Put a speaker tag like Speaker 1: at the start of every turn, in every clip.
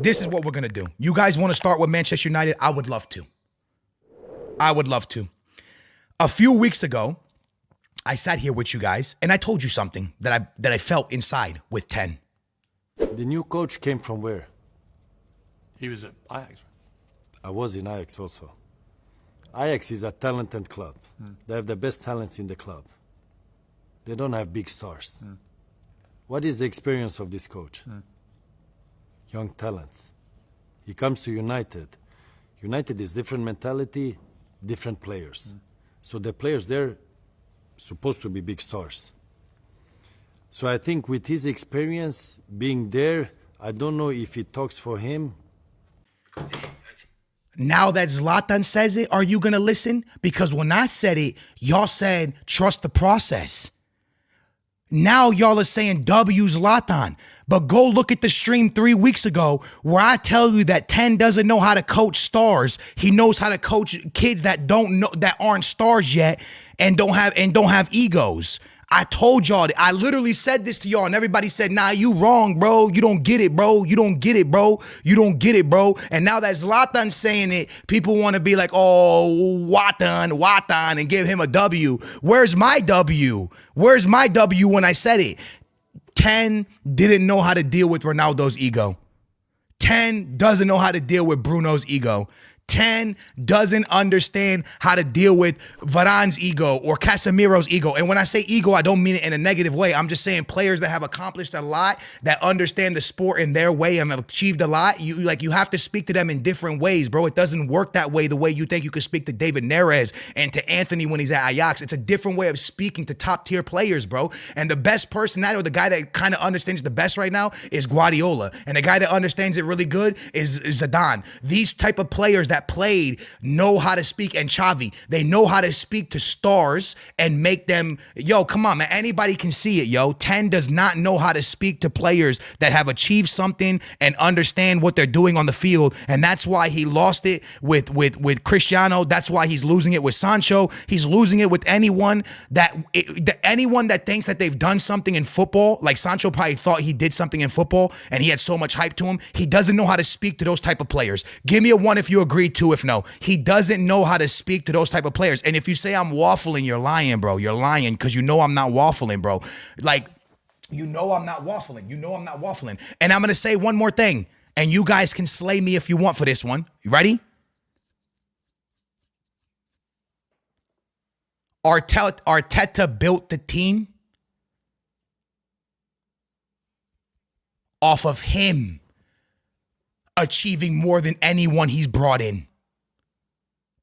Speaker 1: This is what we're going to do. You guys want to start with Manchester United? I would love to. A few weeks ago, I sat here with you guys and I told you something that I felt inside with 10.
Speaker 2: The new coach came from where?
Speaker 3: He was at Ajax.
Speaker 2: I was in Ajax also. Ajax is a talented club. They have the best talents in the club. They don't have big stars. What is the experience of this coach? Young talents. He comes to United. United is different mentality, different players. So the players there supposed to be big stars. So I think with his experience being there, I don't know if it talks for him.
Speaker 1: Now that Zlatan says it, are you going to listen? Because when I said it, y'all said, trust the process. Now y'all are saying W Zlatan. But go look at the stream 3 weeks ago where I tell you that 10 doesn't know how to coach stars. He knows how to coach kids that don't know, that aren't stars yet and don't have egos. I told y'all, I literally said this to y'all and everybody said, nah, you wrong, bro. You don't get it, bro. You don't get it, bro. You don't get it, bro. And now that Zlatan's saying it, people want to be like, oh, Watan, and give him a W. Where's my W? Where's my W when I said it? 10 didn't know how to deal with Ronaldo's ego. 10 doesn't know how to deal with Bruno's ego. 10 doesn't understand how to deal with Varane's ego or Casemiro's ego. And when I say ego, I don't mean it in a negative way. I'm just saying players that have accomplished a lot, that understand the sport in their way and have achieved a lot. You have to speak to them in different ways, bro. It doesn't work that way the way you think you could speak to David Neres and to Anthony when he's at Ajax. It's a different way of speaking to top tier players, bro. And the best person or the guy that kind of understands the best right now is Guardiola. And the guy that understands it really good is Zidane. These type of players that played know how to speak, and Xavi, they know how to speak to stars and make them, yo, come on, man, anybody can see it, yo. 10 does not know how to speak to players that have achieved something and understand what they're doing on the field, and that's why he lost it with Cristiano. That's why he's losing it with Sancho. He's losing it with anyone that thinks that they've done something in football. Like Sancho probably thought he did something in football and he had so much hype to him. He doesn't know how to speak to those type of players. Give me a 1 if you agree, 2 if no. He doesn't know how to speak to those type of players. And if you say I'm waffling, you're lying, bro. You're lying because you know I'm not waffling, bro. Like, you know I'm not waffling. You know I'm not waffling. And I'm going to say one more thing, and you guys can slay me if you want for this one. You ready? Arteta built the team off of him achieving more than anyone he's brought in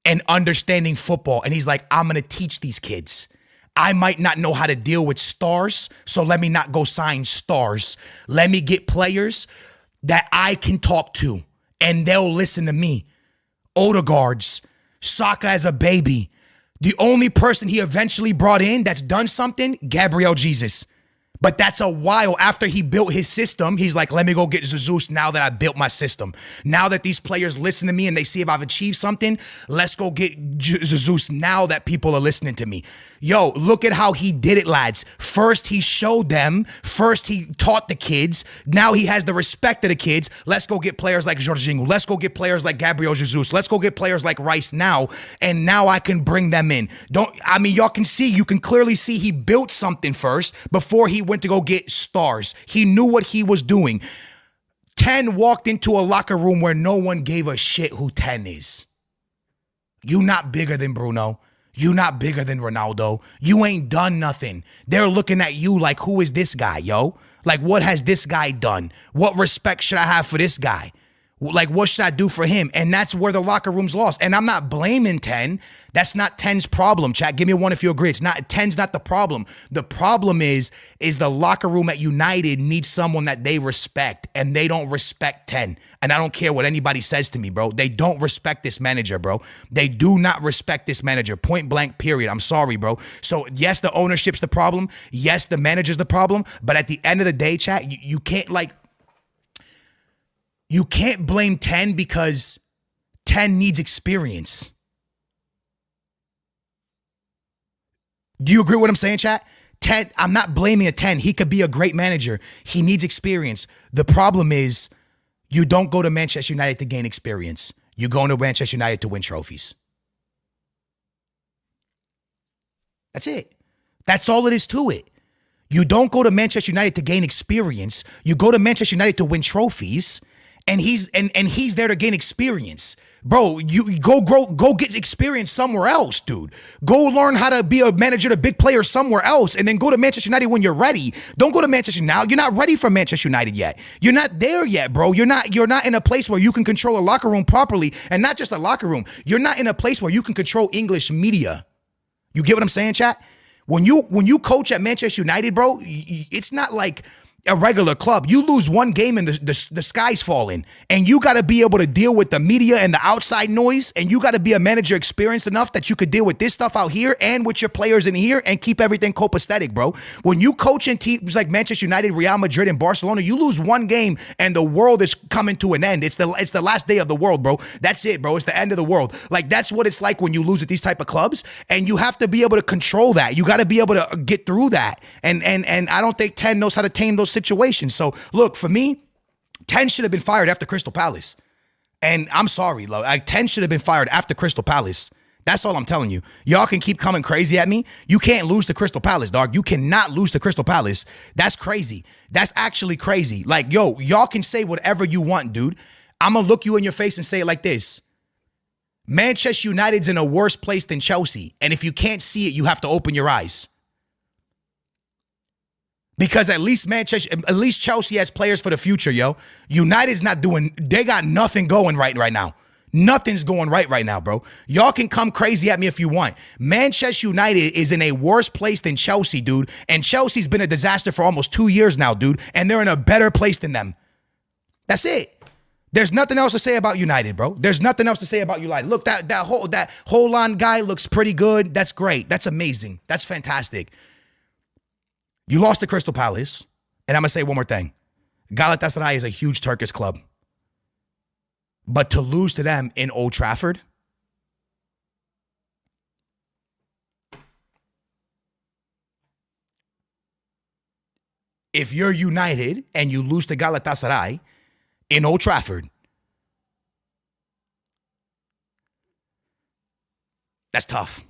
Speaker 1: and understanding football. And he's like, I'm going to teach these kids. I might not know how to deal with stars, so let me not go sign stars. Let me get players that I can talk to and they'll listen to me. Odegaard's, Saka as a baby. The only person he eventually brought in that's done something, Gabriel Jesus. But that's a while after he built his system. He's like, let me go get Jesus now that I built my system. Now that these players listen to me and they see if I've achieved something, let's go get Jesus now that people are listening to me. Yo, look at how he did it, lads. First, he showed them. First, he taught the kids. Now he has the respect of the kids. Let's go get players like Jorginho. Let's go get players like Gabriel Jesus. Let's go get players like Rice now. And now I can bring them in. Y'all can see, you can clearly see he built something first before he went to go get stars. He knew what he was doing. 10 walked into a locker room where no one gave a shit who 10 is. You not bigger than Bruno. You not bigger than Ronaldo. You ain't done nothing. They're looking at you like, who is this guy, yo? Like, what has this guy done? What respect should I have for this guy? Like, what should I do for him? And that's where the locker room's lost. And I'm not blaming 10. That's not 10's problem, chat. Give me a 1 if you agree. It's not 10's not the problem. The problem is the locker room at United needs someone that they respect, and they don't respect 10. And I don't care what anybody says to me, bro. They don't respect this manager, bro. They do not respect this manager. Point blank, period. I'm sorry, bro. So yes, the ownership's the problem. Yes, the manager's the problem. But at the end of the day, chat, you can't you can't blame 10 because 10 needs experience. Do you agree with what I'm saying, chat? 10, I'm not blaming a 10. He could be a great manager. He needs experience. The problem is You don't go to Manchester United to gain experience. You go to Manchester United to win trophies. That's it. That's all it is to it. You don't go to Manchester United to gain experience. You go to Manchester United to win trophies, and he's there to gain experience. Bro, you go get experience somewhere else, dude. Go learn how to be a manager to big player somewhere else, and then go to Manchester United when you're ready. Don't go to Manchester now. You're not ready for Manchester United yet. You're not there yet, bro. You're not in a place where you can control a locker room properly, and not just a locker room. You're not in a place where you can control English media. You get what I'm saying, chat? When you coach at Manchester United, bro, it's not like a regular club. You lose one game and the sky's falling, and you got to be able to deal with the media and the outside noise, and you got to be a manager experienced enough that you could deal with this stuff out here and with your players in here and keep everything copacetic, bro. When you coach in teams like Manchester United, Real Madrid, and Barcelona, you lose one game and the world is coming to an end. It's the last day of the world, bro. That's it, bro. It's the end of the world. Like, that's what it's like when you lose at these type of clubs, and you have to be able to control that. You got to be able to get through that, and I don't think Ten knows how to tame those situations. So look, for me, 10 should have been fired after Crystal Palace. And I'm sorry, like 10 should have been fired after Crystal Palace. That's all I'm telling you. Y'all can keep coming crazy at me. You can't lose to Crystal Palace, dog. You cannot lose to Crystal Palace. That's crazy. That's actually crazy. Like, yo, y'all can say whatever you want, dude. I'm going to look you in your face and say it like this. Manchester United's in a worse place than Chelsea. And if you can't see it, you have to open your eyes. Because at least Chelsea has players for the future, yo. United's not doing, they got nothing going right now. Nothing's going right now, bro. Y'all can come crazy at me if you want. Manchester United is in a worse place than Chelsea, dude. And Chelsea's been a disaster for almost 2 years now, dude. And they're in a better place than them. That's it. There's nothing else to say about United, bro. There's nothing else to say about United. Look, that Holland guy looks pretty good. That's great. That's amazing. That's fantastic. You lost to Crystal Palace, and I'm going to say one more thing. Galatasaray is a huge Turkish club. But to lose to them in Old Trafford, if you're United and you lose to Galatasaray in Old Trafford, that's tough.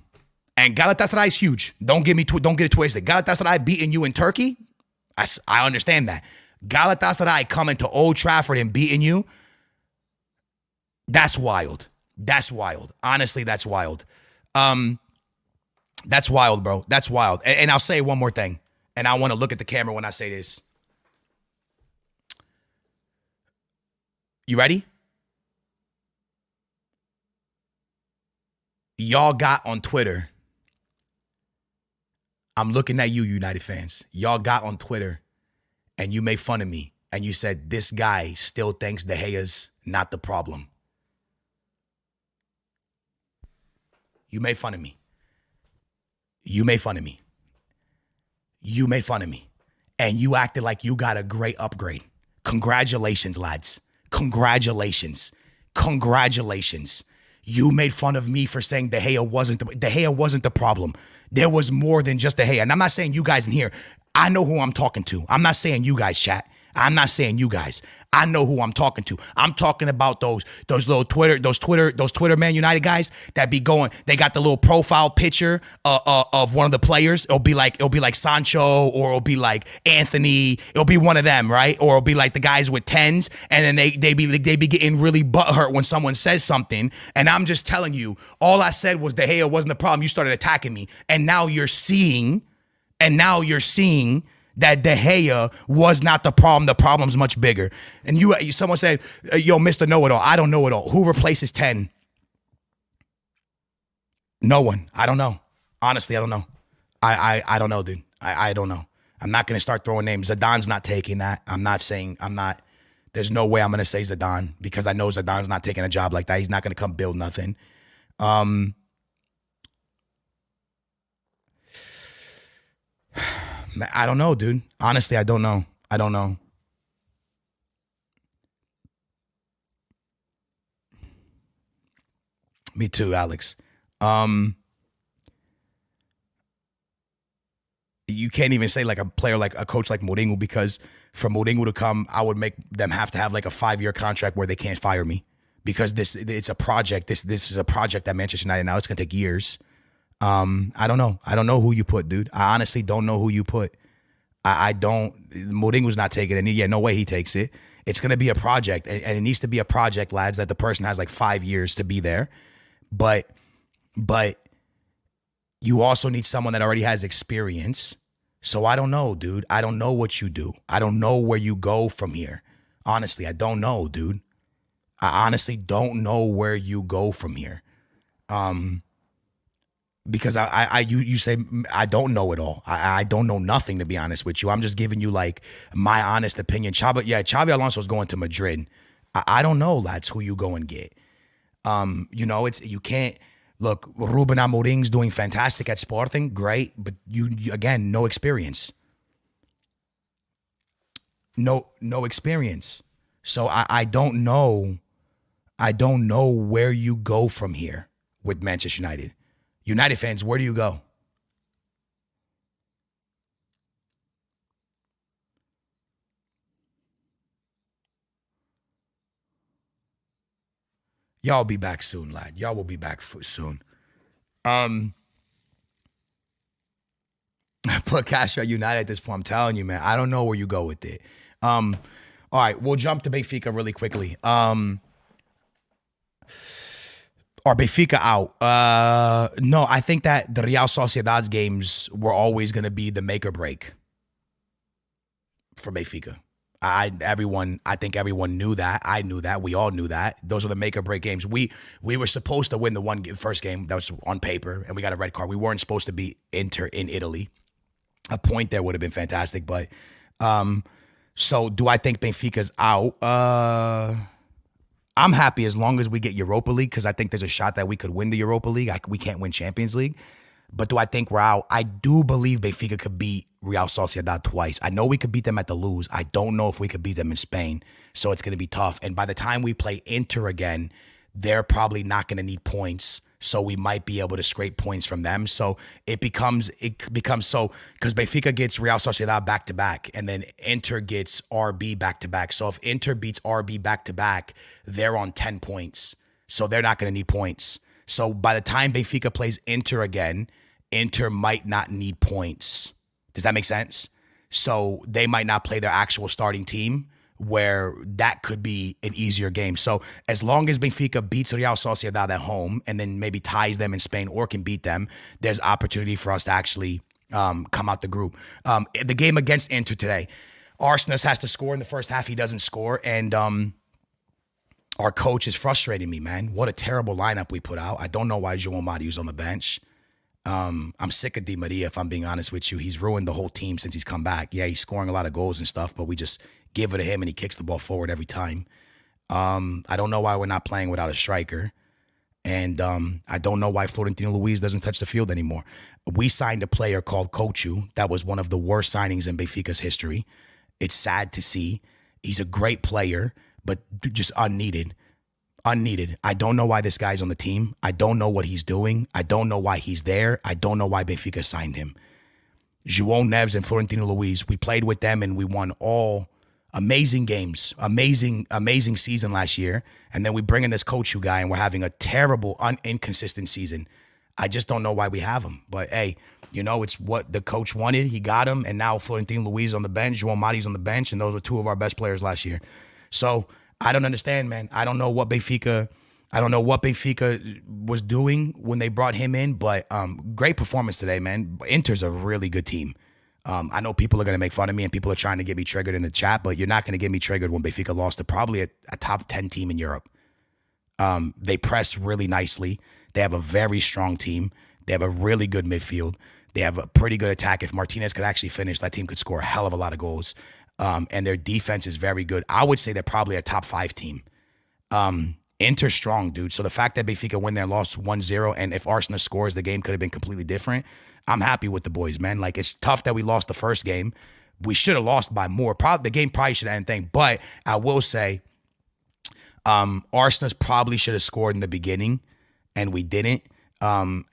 Speaker 1: And Galatasaray is huge. Don't get it twisted. Galatasaray beating you in Turkey, I understand that. Galatasaray coming to Old Trafford and beating you, that's wild. That's wild. Honestly, that's wild. That's wild, bro. That's wild. And I'll say one more thing. And I want to look at the camera when I say this. You ready? Y'all got on Twitter. I'm looking at you, United fans. Y'all got on Twitter and you made fun of me. And you said, this guy still thinks De Gea's not the problem. You made fun of me. You made fun of me. You made fun of me. And you acted like you got a great upgrade. Congratulations, lads. Congratulations. Congratulations. You made fun of me for saying De Gea wasn't the problem. There was more than just De Gea. And I'm not saying you guys in here. I know who I'm talking to. I'm not saying you guys, chat. I'm not saying you guys. I know who I'm talking to. I'm talking about those Twitter Man United guys that be going. They got the little profile picture of one of the players. It'll be like Sancho, or it'll be like Anthony. It'll be one of them, right? Or it'll be like the guys with 10s, and then they be getting really butthurt when someone says something. And I'm just telling you, all I said was De Gea wasn't the problem. You started attacking me, and now you're seeing that De Gea was not the problem. The problem's much bigger. And someone said, yo, Mr. Know-It-All. I don't know it all. Who replaces 10? No one. I don't know. Honestly, I don't know. I don't know, dude. I don't know. I'm not going to start throwing names. Zidane's not taking that. There's no way I'm going to say Zidane, because I know Zidane's not taking a job like that. He's not going to come build nothing. I don't know, dude. Honestly, I don't know. I don't know. Me too, Alex. you can't even say like a player like a coach like Mourinho, because for Mourinho to come, I would make them have to have like a 5-year contract where they can't fire me, because it's a project. This is a project at Manchester United now. It's gonna take years. I don't know. I don't know who you put, dude. I honestly don't know who you put. I don't. Mourinho's not taking it. Yeah, no way he takes it. It's gonna be a project, and it needs to be a project, lads, that the person has like 5 years to be there. But you also need someone that already has experience. So I don't know, dude. I don't know what you do. I don't know where you go from here. Honestly, I don't know, dude. I honestly don't know where you go from here. Because you say I don't know it all. I don't know nothing, to be honest with you. I'm just giving you like my honest opinion. Xabi Alonso's going to Madrid. I don't know, lads, who you go and get. You can't look. Ruben Amorim's doing fantastic at Sporting, great, but you again, no experience. No experience. So I don't know. I don't know where you go from here with Manchester United. United fans, where do you go? Y'all will be back soon, lad. Y'all will be back soon. Put Castro at United at this point. I'm telling you, man. I don't know where you go with it. All right, we'll jump to Benfica really quickly. Are Benfica out? No, I think that the Real Sociedad's games were always going to be the make or break for Benfica. I think everyone knew that. I knew that. We all knew that. Those are the make or break games. We were supposed to win the first game that was on paper, and we got a red card. We weren't supposed to be Inter in Italy. A point there would have been fantastic, but so do I think Benfica's out? I'm happy as long as we get Europa League, because I think there's a shot that we could win the Europa League. We can't win Champions League. But do I think we're out? I do believe Benfica could beat Real Sociedad twice. I know we could beat them at the Luz. I don't know if we could beat them in Spain. So it's going to be tough. And by the time we play Inter again, they're probably not going to need points. So we might be able to scrape points from them. So it becomes so, because Benfica gets Real Sociedad back-to-back, and then Inter gets RB back-to-back. So if Inter beats RB back-to-back, they're on 10 points. So they're not going to need points. So by the time Benfica plays Inter again, Inter might not need points. Does that make sense? So they might not play their actual starting team, where that could be an easier game. So as long as Benfica beats Real Sociedad at home and then maybe ties them in Spain or can beat them, there's opportunity for us to actually come out the group. The game against Inter today, Arsenal has to score in the first half. He doesn't score, and our coach is frustrating me, man. What a terrible lineup we put out. I don't know why João Mario's on the bench. I'm sick of Di Maria, if I'm being honest with you. He's ruined the whole team since he's come back. Yeah, he's scoring a lot of goals and stuff, but we just give it to him and he kicks the ball forward every time. I don't know why we're not playing without a striker. And I don't know why Florentino Luis doesn't touch the field anymore. We signed a player called Kochu. That was one of the worst signings in Benfica's history. It's sad to see. He's a great player, but just unneeded. Unneeded. I don't know why this guy's on the team. I don't know what he's doing. I don't know why he's there. I don't know why Benfica signed him. João Neves and Florentino Luis, we played with them and we won all amazing games, amazing season last year. And then we bring in this Kochu guy and we're having a terrible, inconsistent season. I just don't know why we have him. But hey, it's what the coach wanted. He got him. And now Florentino Luis on the bench, João Mario's on the bench. And those were two of our best players last year. So I don't understand, man. I don't know what Benfica was doing when they brought him in, but great performance today, man. Inter's a really good team. I know people are going to make fun of me and people are trying to get me triggered in the chat, but you're not going to get me triggered when Benfica lost to probably a top 10 team in Europe. They press really nicely. They have a very strong team. They have a really good midfield. They have a pretty good attack. If Martinez could actually finish, that team could score a hell of a lot of goals. And their defense is very good. I would say they're probably a top 5 team. Inter strong, dude. So the fact that Benfica win there and lost 1-0, and if Arsenal scores, the game could have been completely different. I'm happy with the boys, man. Like, it's tough that we lost the first game. We should have lost by more. The game probably should have ended thing. But I will say, Arsenal probably should have scored in the beginning, and we didn't. And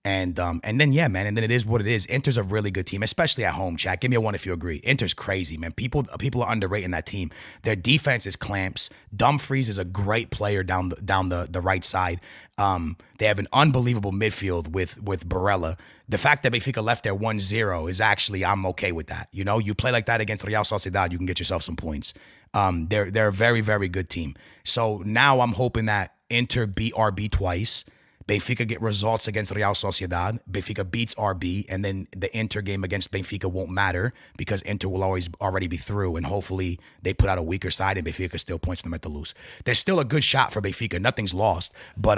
Speaker 1: And then yeah, man, and then it is what it is. Inter's a really good team, especially at home, chat. Give me a one if you agree. Inter's crazy, man. People are underrating that team. Their defense is clamps. Dumfries is a great player down the right side. They have an unbelievable midfield with Barella. The fact that Benfica left there 1-0 is actually, I'm okay with that. You know, you play like that against Real Sociedad, you can get yourself some points. They're a very, very good team. So now I'm hoping that Inter beat RB twice. Benfica get results against Real Sociedad. Benfica beats RB, and then the Inter game against Benfica won't matter because Inter will already be through, and hopefully they put out a weaker side and Benfica still points them at the loose. There's still a good shot for Benfica. Nothing's lost, but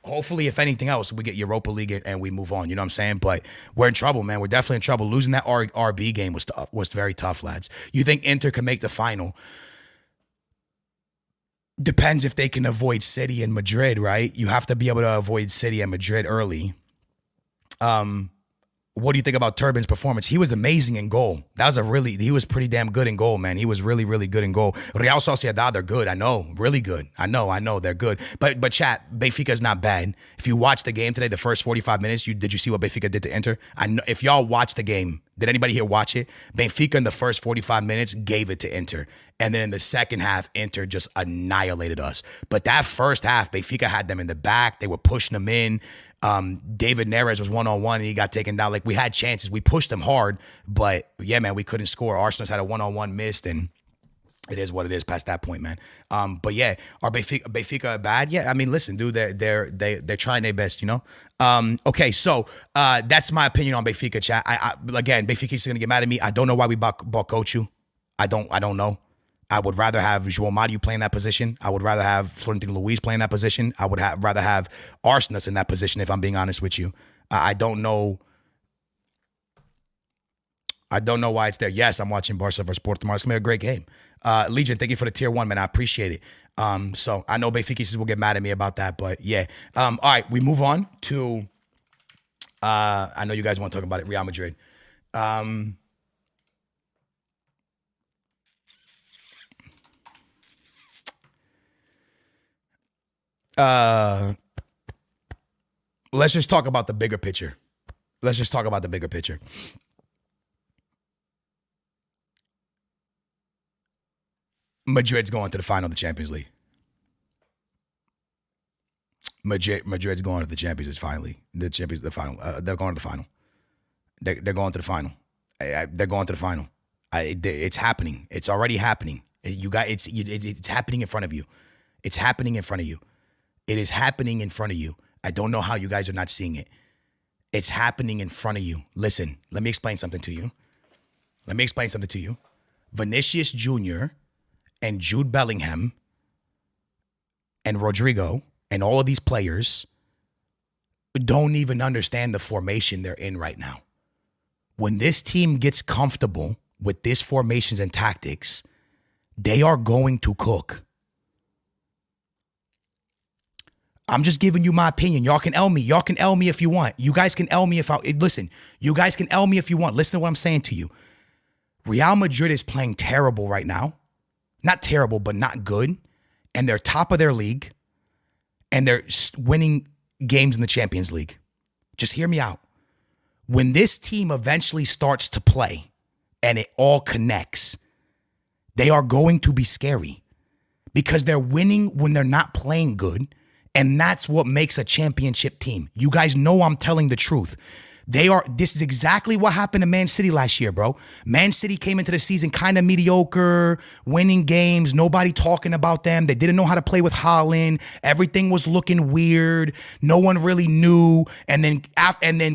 Speaker 1: hopefully, if anything else, we get Europa League and we move on. You know what I'm saying? But we're in trouble, man. We're definitely in trouble. Losing that RB game was very tough, lads. You think Inter can make the final? Depends if they can avoid City and Madrid, right? You have to be able to avoid City and Madrid early. What do you think about Turbin's performance? He was amazing in goal. He was pretty damn good in goal, man. He was really, really good in goal. Real Sociedad, they're good. I know, really good. I know, they're good. But chat, Benfica's not bad. If you watch the game today, the first 45 minutes, did you see what Benfica did to Inter? I know, if y'all watch the game, did anybody here watch it? Benfica in the first 45 minutes gave it to Inter. And then in the second half, Inter just annihilated us. But that first half, Benfica had them in the back. They were pushing them in. David Neres was one-on-one and he got taken down. Like, we had chances. We pushed them hard. But, yeah, man, we couldn't score. Arsenal's had a one-on-one missed, and it is what it is past that point, man. But, yeah, are Benfica bad? Yeah, I mean, listen, dude, they're trying their best, you know? Okay, so that's my opinion on Benfica, chat. Again, Benfica's going to get mad at me. I don't know why we bought Coach. I don't know. I would rather have João Mario playing that position. I would rather have Florentino Luis playing that position. I would rather have Arsenis in that position, if I'm being honest with you. I don't know. I don't know why it's there. Yes, I'm watching Barca versus Porto tomorrow. It's going to be a great game. Legion, thank you for the tier 1, man. I appreciate it. So I know Benfica will get mad at me about that, but yeah. All right, we move on to, I know you guys want to talk about it, Real Madrid. Let's just talk about the bigger picture. Madrid's going to the final of the Champions League. Madrid's going to the Champions League finally. The final. They're going to the final. They're going to the final. They're going to the final. It's happening. It's already happening. It's happening in front of you. It's happening in front of you. It is happening in front of you. I don't know how you guys are not seeing it. It's happening in front of you. Listen, let me explain something to you. Vinicius Jr. and Jude Bellingham and Rodrigo and all of these players don't even understand the formation they're in right now. When this team gets comfortable with these formations and tactics, they are going to cook. I'm just giving you my opinion. Y'all can L me. Y'all can L me if you want. You guys can L me listen, you guys can L me if you want. Listen to what I'm saying to you. Real Madrid is playing terrible right now. Not terrible, but not good. And they're top of their league. And they're winning games in the Champions League. Just hear me out. When this team eventually starts to play and it all connects, they are going to be scary because they're winning when they're not playing good. And that's what makes a championship team. You guys know I'm telling the truth. This is exactly what happened to Man City last year, bro. Man City came into the season kind of mediocre, winning games, nobody talking about them. They didn't know how to play with Haaland. Everything was looking weird. No one really knew. And then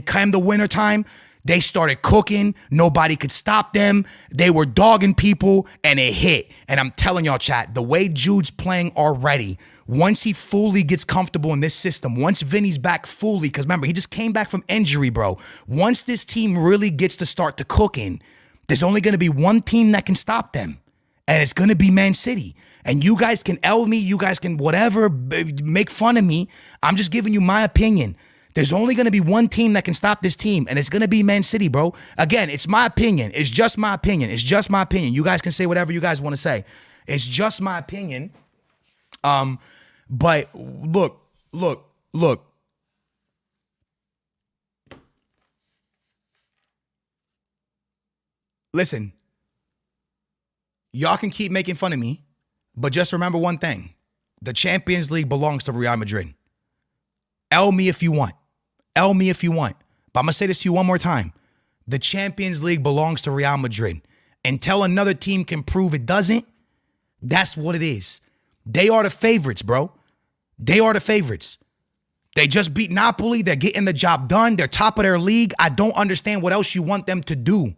Speaker 1: came the wintertime, they started cooking. Nobody could stop them. They were dogging people, and it hit. And I'm telling y'all, chat, the way Jude's playing already, once he fully gets comfortable in this system, once Vinny's back fully, because remember, he just came back from injury, bro. Once this team really gets to start to cooking, there's only going to be one team that can stop them, and it's going to be Man City. And you guys can L me, you guys can whatever, make fun of me. I'm just giving you my opinion. There's only going to be one team that can stop this team, and it's going to be Man City, bro. Again, it's my opinion. It's just my opinion. You guys can say whatever you guys want to say. It's just my opinion. But look. Listen, y'all can keep making fun of me, but just remember one thing. The Champions League belongs to Real Madrid. L me if you want. L me if you want. But I'm going to say this to you one more time. The Champions League belongs to Real Madrid. Until another team can prove it doesn't, that's what it is. They are the favorites, bro. They are the favorites. They just beat Napoli. They're getting the job done. They're top of their league. I don't understand what else you want them to do.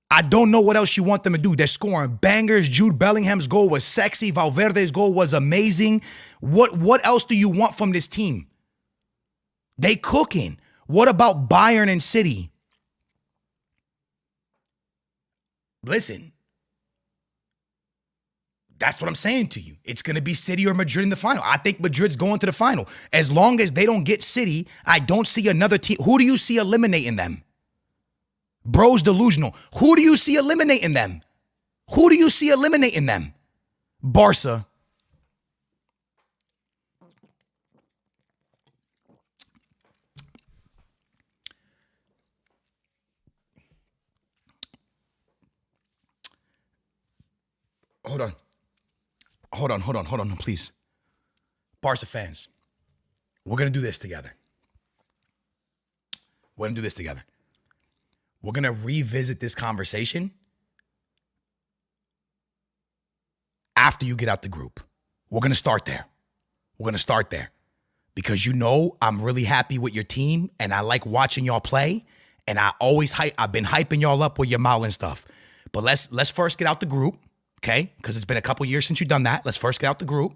Speaker 1: I don't know what else you want them to do. They're scoring bangers. Jude Bellingham's goal was sexy. Valverde's goal was amazing. What else do you want from this team? They cooking. What about Bayern and City? Listen, that's what I'm saying to you. It's going to be City or Madrid in the final. I think Madrid's going to the final. As long as they don't get City, I don't see another team. Who do you see eliminating them? Bro's delusional. Who do you see eliminating them? Who do you see eliminating them? Barca. Hold on, please. Barca fans, we're going to do this together. We're going to revisit this conversation after you get out the group. We're going to start there. Because I'm really happy with your team and I like watching y'all play and I've been hyping y'all up with your Mal and stuff. But let's first get out the group. Okay, because it's been a couple years since you've done that. Let's first get out the group.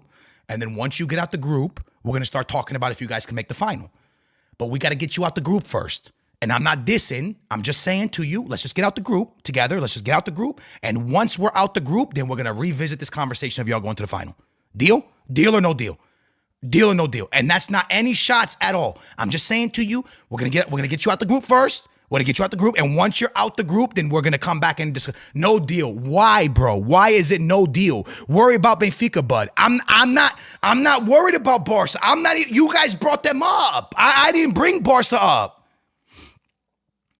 Speaker 1: And then once you get out the group, we're going to start talking about if you guys can make the final. But we got to get you out the group first. And I'm not dissing. I'm just saying to you, let's just get out the group together. Let's just get out the group. And once we're out the group, then we're going to revisit this conversation of y'all going to the final. Deal? Deal or no deal? Deal or no deal? And that's not any shots at all. I'm just saying to you, we're going to get you out the group first. We're going to get you out the group. And once you're out the group, then we're going to come back and discuss. No deal. Why, bro? Why is it no deal? Worry about Benfica, bud. I'm not worried about Barca. You guys brought them up. I didn't bring Barca up.